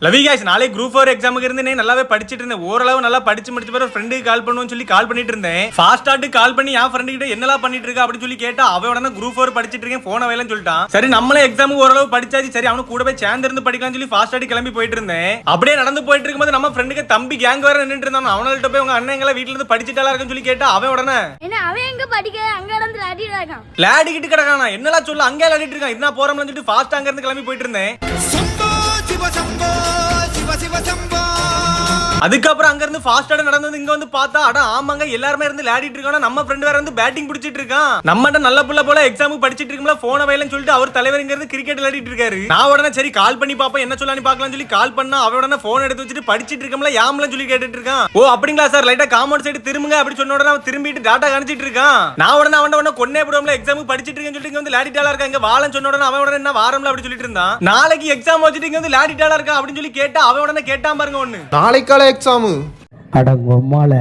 லவி guys நாளை group 4 எக்ஸாமுக்கு இருந்தே நல்லாவே படிச்சிட்டு இருந்தேன். ஓரளவு நல்லா படிச்சு முடிச்ச பிறகு ஃப்ரெண்டுக்கு கால் பண்ணுவோம்னு சொல்லி கால் பண்ணிட்டு இருந்தேன். ஃபாஸ்ட் ஸ்டார்ட் கால் பண்ணி என் ஃப்ரெண்ட் கிட்ட என்னலாம் பண்ணிட்டு இருக்க அப்படி சொல்லி கேட்டா அவன் உடனே குரூப் 4 படிச்சிட்டு இருக்கேன் போன வேலைன்னு சொல்லிட்டான். சரி நம்மளே எக்ஸாமுக்கு ஓரளவு படிச்சாச்சு, சரி அவனு கூட போய் சேர்ந்து இருந்து படிக்கலாம்னு சொல்லி ஃபாஸ்ட் ஸ்டார்ட் கிளம்பி போயிட்டு இருந்தேன். அப்படியே நடந்து போயிட்டு இருக்கும்போது நம்ம ஃப்ரெண்டுக்கு தம்பி கேங் வேற நின்னுட்டு இருந்தான். அவங்கள்ட்ட போய் உங்க அண்ணங்கள வீட்ல இருந்து படிச்சிட்டாலா இருக்குன்னு சொல்லி கேட்டா அவன் உடனே என்ன அவன் எங்க படிக்க அங்க இருந்து லாடிட்டு இருக்கான். லாடிக்கிட்டு கிடக்கானா என்னலாம் சொல்ல அங்கே லாடிட்டு இருக்கான். என்ன போறோம்னு சொல்லிட்டு ஃபாஸ்ட் அங்க இருந்து கிளம்பி போயிட்டு இருந்தேன். அதுக்கப்புறம் அங்க இருந்து ஃபாஸ்டா நடந்து இங்க வந்து பார்த்தா அட ஆமாங்க எல்லாருமே இருந்து விளையாடிட்டு இருக்காங்க. நம்ம ஃப்ரெண்ட் வேற வந்து பேட்டிங் பிடிச்சிட்டு இருக்கான். நம்மட்ட நல்ல புள்ள போல எக்ஸாமுக்கு படிச்சிட்டு இருக்கும்ல போன வயலன்னு சொல்லிட்டு அவர் தலைவர் இங்க இருந்து கிரிக்கெட் விளையாடிட்டு இருக்காரு. நான் உடனே சரி கால் பண்ணி பாப்போம் என்ன சொல்லலாம்னு பார்க்கலாம்னு சொல்லி கால் பண்ணா அவன் உடனே போன் எடுத்து வச்சுட்டு படிச்சிட்டு இருக்கோம்ல யாமல சொல்லி கேட்டுட்டு இருக்கான். ஓ அப்படிங்களா சார் லைட்டா காம்பவுண்ட் சைடு திரும்புங்க அப்படி சொன்ன உடனே அவன் திரும்பிட்டு டாட்டா காணிச்சிட்டு இருக்கான். நான் உடனே அவன் கொன்னே போடுவோம்ல எக்ஸாமுக்கு படிச்சிட்டு இருக்கேன்னு சொல்லிட்டு இங்க வந்து விளையாடிட்டாலா இருக்கா இங்க வாழன்னு சொன்ன உடனே அவன் உடனே என்ன வாரம்ல அப்படி சொல்லிட்டு இருந்தான். நாளைக்கு எக்ஸாம் வச்சுட்டு இங்க வந்து விளையாடிட்டாலா இருக்கா அப்படின்னு சொல்லி கேட்டா அவன் உடனே கேட்டான் பாருங்க ஒண்ணு நாளைக்கால எக்ஸாமு அடங்கொம்மால